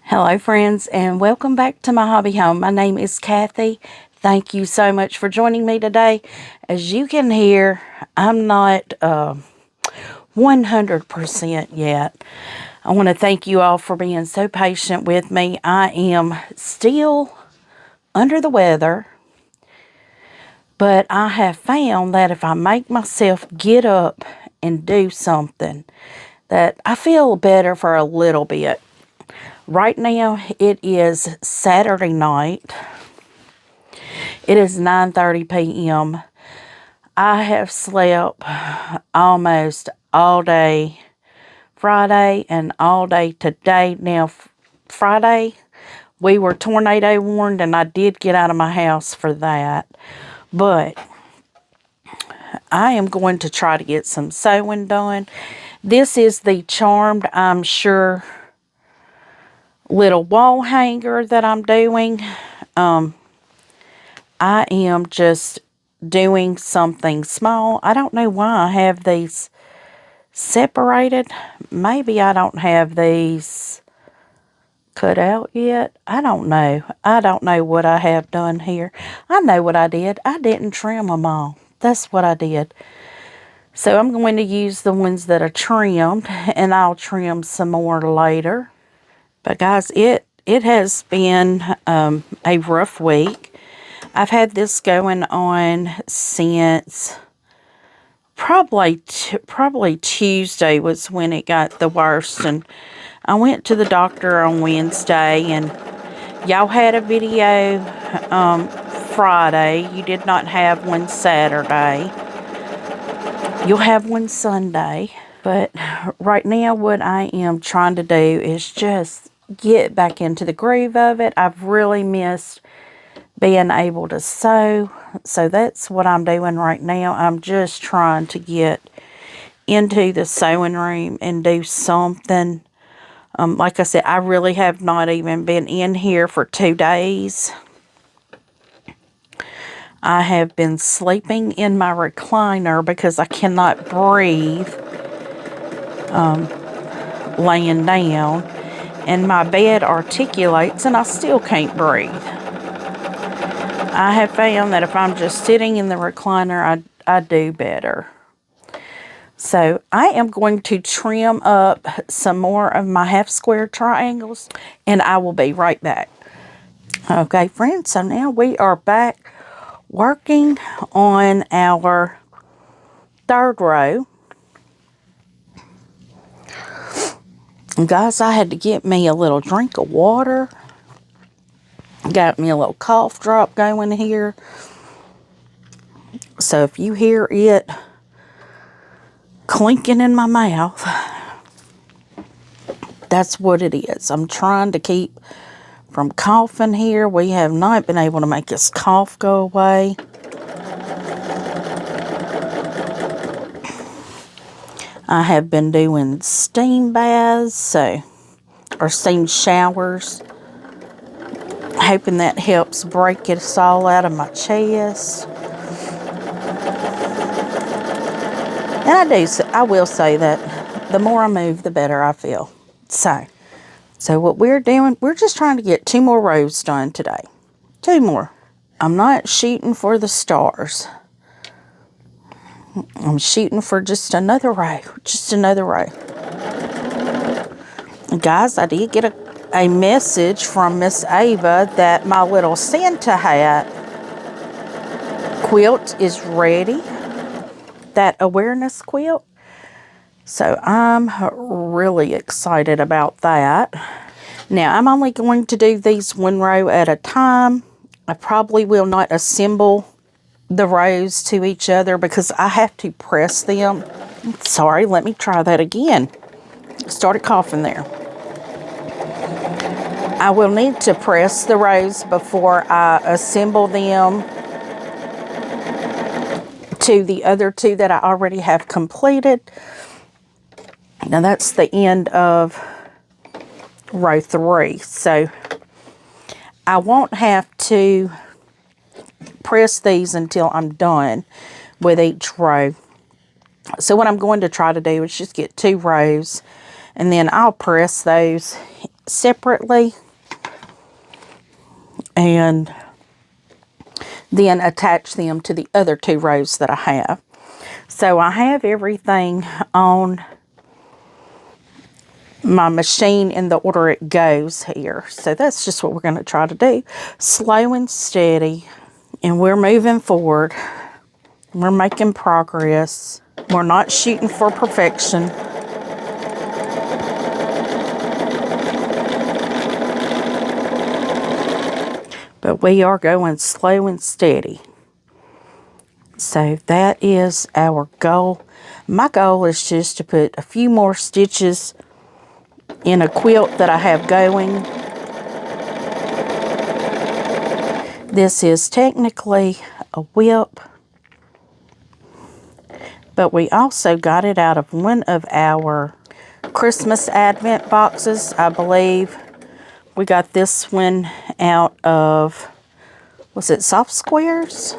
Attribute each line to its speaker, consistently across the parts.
Speaker 1: Hello friends, and welcome back to my hobby home. My name is Kathy. Thank you so much for joining me today. As you can hear, I'm not 100% yet. I want to thank you all for being so patient with me. I am still under the weather, but I have found that if I make myself get up and do something, that I feel better for a little bit. Right now, it is Saturday night. It is 9:30 p.m. I have slept almost all day Friday and all day today. Now, Friday, we were tornado warned, and I did get out of my house for that. But I am going to try to get some sewing done. This is the Charmed, I'm sure, little wall hanger that I'm doing. I am just doing something small. I don't know why I have these separated. Maybe I don't have these cut out yet. I don't know. I don't know what I have done here. I know what I did. I didn't trim them all. That's what I did. So I'm going to use the ones that are trimmed, and I'll trim some more later. But guys, it has been a rough week. I've had this going on since probably Tuesday was when it got the worst. And I went to the doctor on Wednesday, and y'all had a video Friday. You did not have one Saturday. You'll have one Sunday. But right now, what I am trying to do is just get back into the groove of it. I've really missed being able to sew. So that's what I'm doing right now. I'm just trying to get into the sewing room and do something. Like I said, I really have not even been in here for 2 days. I have been sleeping in my recliner because I cannot breathe laying down, and my bed articulates and I still can't breathe. I have found that if I'm just sitting in the recliner, I do better. So I am going to trim up some more of my half square triangles, and I will be right back. Okay friends, so now we are back working on our third row. And guys, I had to get me a little drink of water. Got me a little cough drop going here. So if you hear it clinking in my mouth, that's what it is. I'm trying to keep from coughing here. We have not been able to make this cough go away. I have been doing steam baths, or steam showers, hoping that helps break it all out of my chest. And I will say that the more I move, the better I feel. So what we're doing, we're just trying to get 2 more rows done today. 2 more. I'm not shooting for the stars. I'm shooting for just another row. Just another row. Guys, I did get a message from Miss Ava that my little Santa hat quilt is ready. That awareness quilt. So I'm really excited about that. Now, I'm only going to do these 1 row at a time. I probably will not assemble the rows to each other because I have to press them. Sorry, let me try that again. Started coughing there. I will need to press the rows before I assemble them to the other 2 that I already have completed. Now that's the end of row 3. So I won't have to press these until I'm done with each row. So what I'm going to try to do is just get 2 rows, and then I'll press those separately and then attach them to the other 2 rows that I have. So I have everything on my machine in the order it goes here. So that's just what we're going to try to do. Slow and steady. And we're moving forward. We're making progress. We're not shooting for perfection. But we are going slow and steady. So that is our goal. My goal is just to put a few more stitches in a quilt that I have going. This is technically a whip, but we also got it out of one of our Christmas Advent boxes, I believe. We got this one out of, was it Soft Squares?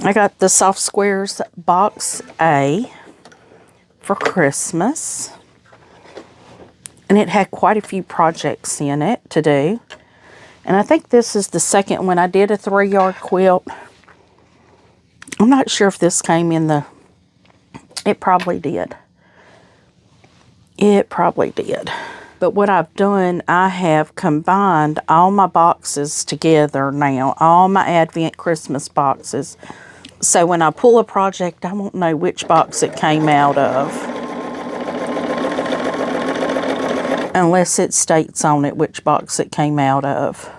Speaker 1: I got the Soft Squares box A for Christmas. And it had quite a few projects in it to do. And I think this is the second one. I did a 3-yard quilt. I'm not sure if this came in the, it probably did. It probably did. But what I've done, I have combined all my boxes together now. All my Advent Christmas boxes. So when I pull a project, I won't know which box it came out of. Unless it states on it which box it came out of.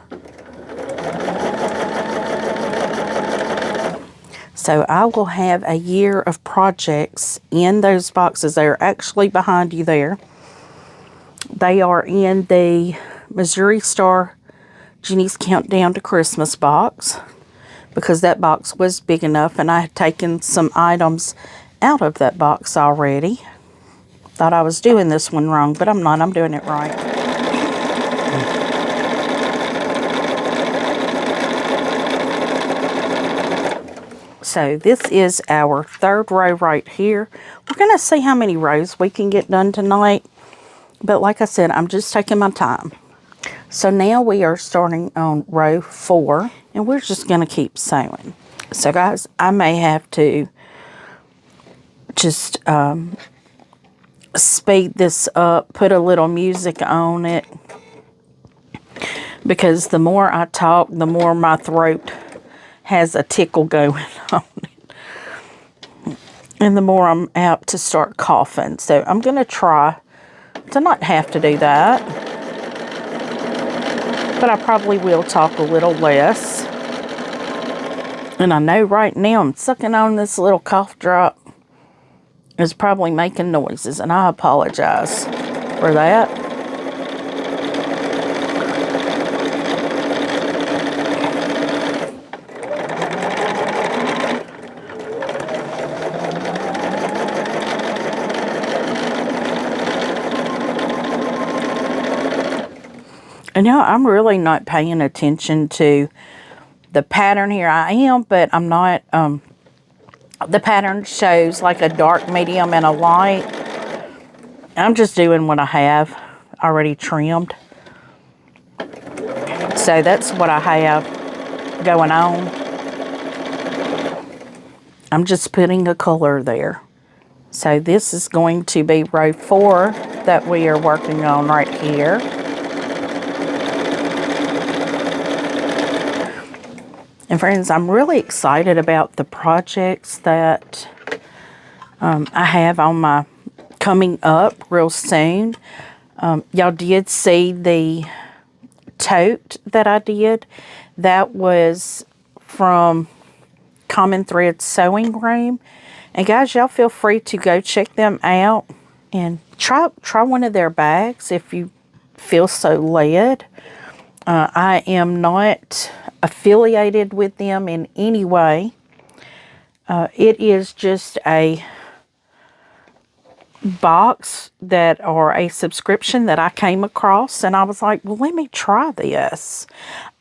Speaker 1: So I will have a year of projects in those boxes. They are actually behind you there. They are in the Missouri Star Jenny's Countdown to Christmas box, because that box was big enough and I had taken some items out of that box already. Thought I was doing this one wrong, but I'm not. I'm doing it right. So this is our 3rd row right here. We're going to see how many rows we can get done tonight. But like I said, I'm just taking my time. So now we are starting on row 4, and we're just going to keep sewing. So guys, I may have to just speed this up, put a little music on it, because the more I talk, the more my throat has a tickle going on it, and the more I'm apt to start coughing. So I'm going to try to not have to do that, but I probably will talk a little less. And I know right now I'm sucking on this little cough drop. Is probably making noises, and I apologize for that. And now I'm really not paying attention to the pattern here. I am, but I'm not. The pattern shows like a dark, medium, and a light. I'm just doing what I have already trimmed. So that's what I have going on. I'm just putting a color there. So this is going to be row 4 that we are working on right here. And friends, I'm really excited about the projects that I have on my coming up real soon. Y'all did see the tote that I did. That was from Common Thread Sewing Room. And guys, y'all feel free to go check them out and try one of their bags if you feel so led. I am not affiliated with them in any way. It is just a box or a subscription that I came across, and I was like, well, let me try this.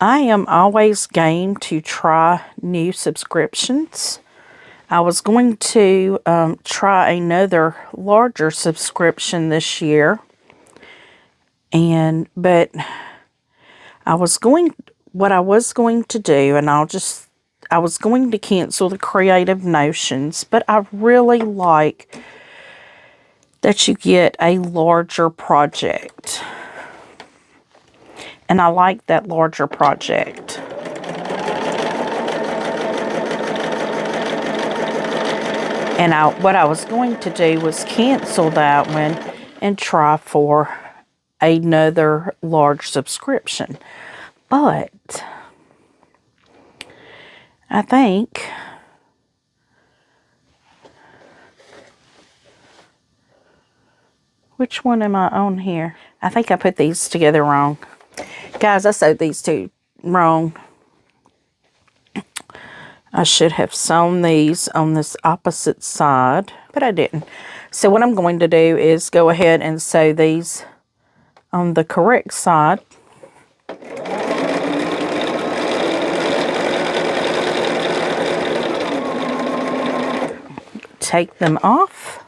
Speaker 1: I am always game to try new subscriptions. I was going to try another larger subscription this year, but what I was going to do, and I was going to cancel the Creative Notions, but I really like that you get a larger project. And I like that larger project. And what I was going to do was cancel that one and try for another large subscription. But I think which one am I on here? I think I put these together wrong. Guys, I sewed these two wrong. I should have sewn these on this opposite side, but I didn't. So what I'm going to do is go ahead and sew these on the correct side. Take them off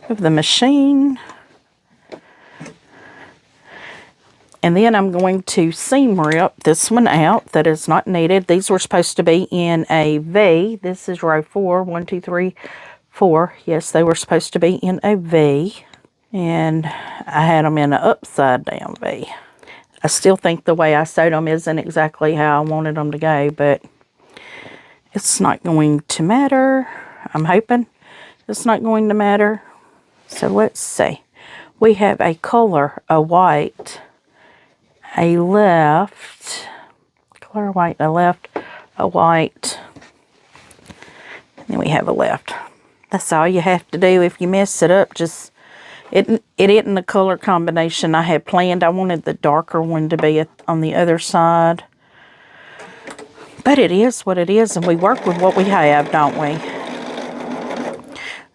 Speaker 1: of the machine. And then I'm going to seam rip this one out that is not needed. These were supposed to be in a V. This is row 4, 1, 2, 3, 4. Yes, they were supposed to be in a V. And I had them in an upside down V. I still think the way I sewed them isn't exactly how I wanted them to go, but it's not going to matter. I'm hoping it's not going to matter. So let's see. We have a color, a white, a left, color white, a left, a white, and then we have a left. That's all you have to do. If you mess it up, just, it isn't the color combination I had planned. I wanted the darker one to be on the other side. But it is what it is, and we work with what we have, don't we?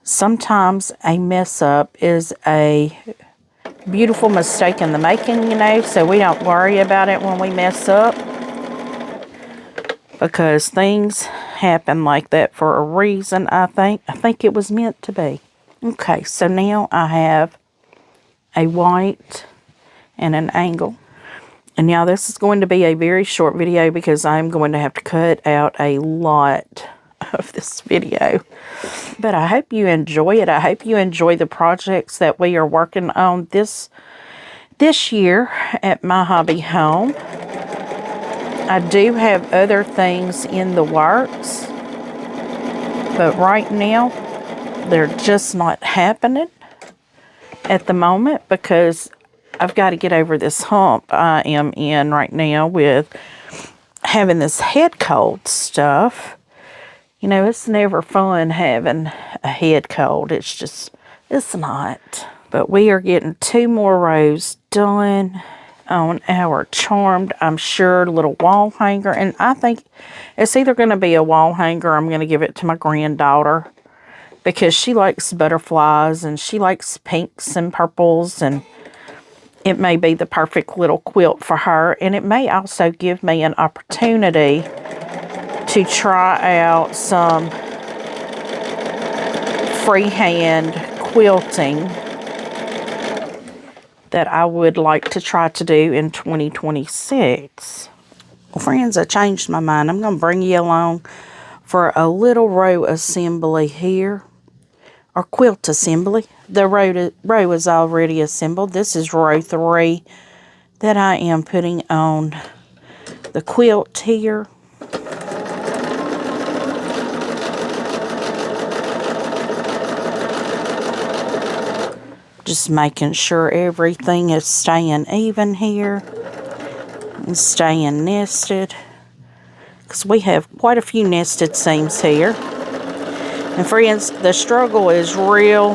Speaker 1: Sometimes a mess up is a beautiful mistake in the making, you know, so we don't worry about it when we mess up, because things happen like that for a reason. I think it was meant to be. Okay, so now I have a white and an angle, and now this is going to be a very short video because I'm going to have to cut out a lot of this video. But I hope you enjoy it. I hope you enjoy the projects that we are working on this year at My Hobby Home. I do have other things in the works, but right now they're just not happening at the moment because I've got to get over this hump I am in right now with having this head cold stuff. You know, it's never fun having a head cold. It's not. But we are getting 2 more rows done on our charmed, I'm sure, little wall hanger. And I think it's either going to be a wall hanger or I'm going to give it to my granddaughter, because she likes butterflies and she likes pinks and purples, and it may be the perfect little quilt for her. And it may also give me an opportunity to try out some freehand quilting that I would like to try to do in 2026. Well, friends, I changed my mind. I'm going to bring you along for a little row assembly here, or quilt assembly. The row is already assembled. This is row 3 that I am putting on the quilt here. Just making sure everything is staying even here and staying nested, because we have quite a few nested seams here. And friends, the struggle is real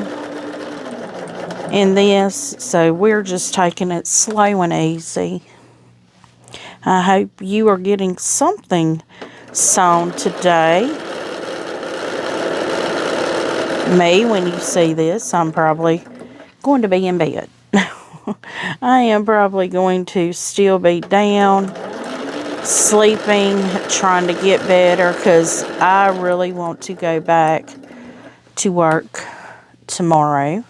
Speaker 1: in this, so we're just taking it slow and easy. I hope you are getting something sewn today. Me, when you see this, I'm probably going to be in bed. I am probably going to still be down, sleeping, trying to get better, because I really want to go back to work tomorrow.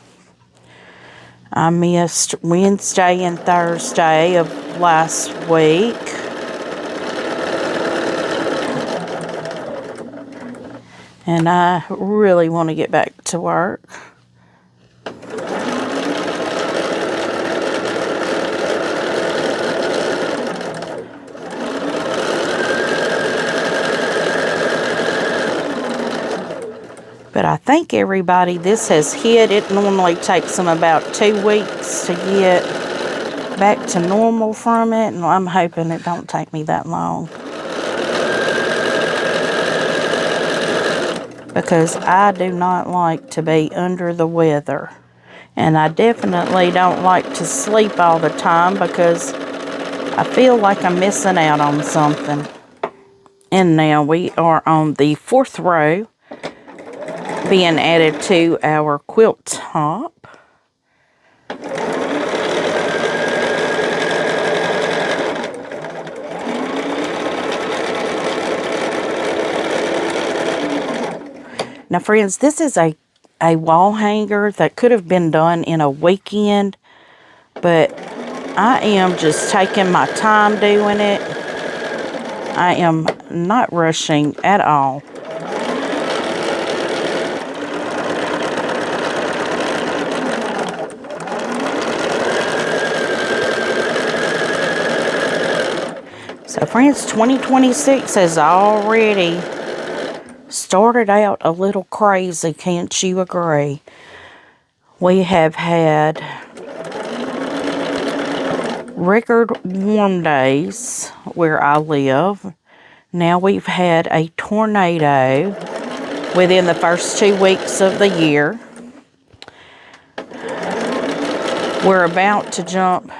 Speaker 1: I missed Wednesday and Thursday of last week. And I really want to get back to work. But I think everybody, this has hit. It normally takes them about 2 weeks to get back to normal from it. And I'm hoping it don't take me that long. Because I do not like to be under the weather. And I definitely don't like to sleep all the time because I feel like I'm missing out on something. And now we are on the 4th row, being added to our quilt top. Now, friends, this is a wall hanger that could have been done in a weekend, but I am just taking my time doing it. I am not rushing at all. So, friends, 2026 has already started out a little crazy, can't you agree? We have had record warm days where I live. Now we've had a tornado within the first 2 weeks of the year. We're about to jump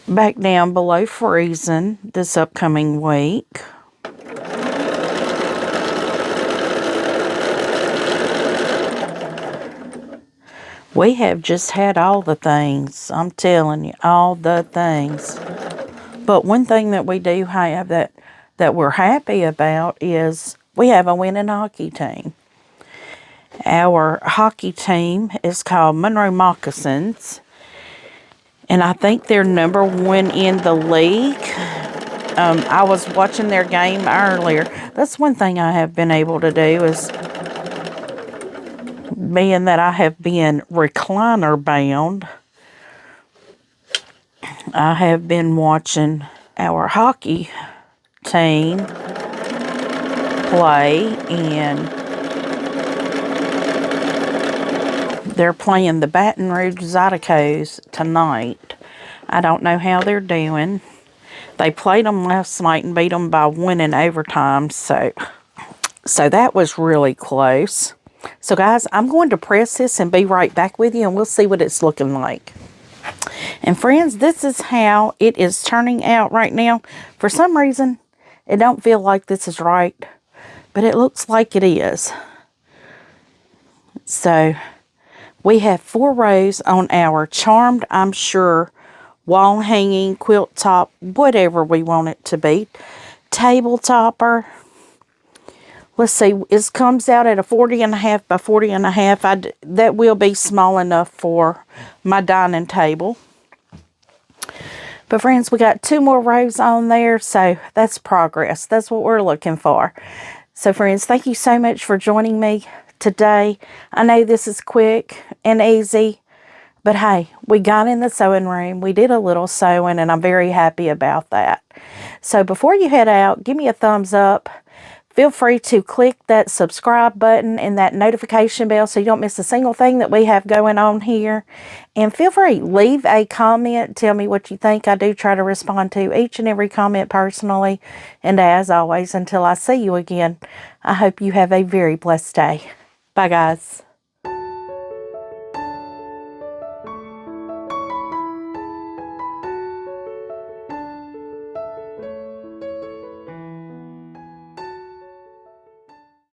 Speaker 1: back down below freezing this upcoming week. We have just had all the things. I'm telling you, all the things. But one thing that we do have that we're happy about is we have a winning hockey team. Our hockey team is called Monroe Moccasins. And I think they're #1 in the league. I was watching their game earlier. That's one thing I have been able to do is, being that I have been recliner bound, I have been watching our hockey team play, and they're playing the Baton Rouge Zydeco's tonight. I don't know how they're doing. They played them last night and beat them by 1 in overtime, so that was really close. So guys, I'm going to press this and be right back with you, and we'll see what it's looking like. And friends, this is how it is turning out right now. For some reason, it don't feel like this is right, but it looks like it is. So we have 4 rows on our charmed, I'm sure, wall hanging, quilt top, whatever we want it to be, table topper. Let's see, it comes out at a 40.5 by 40.5. That will be small enough for my dining table. But friends, we got 2 more rows on there, so that's progress. That's what we're looking for. So friends, thank you so much for joining me today. I know this is quick and easy, but hey, we got in the sewing room. We did a little sewing, and I'm very happy about that. So before you head out, give me a thumbs up. Feel free to click that subscribe button and that notification bell so you don't miss a single thing that we have going on here. And feel free, leave a comment. Tell me what you think. I do try to respond to each and every comment personally. And as always, until I see you again, I hope you have a very blessed day. Bye, guys.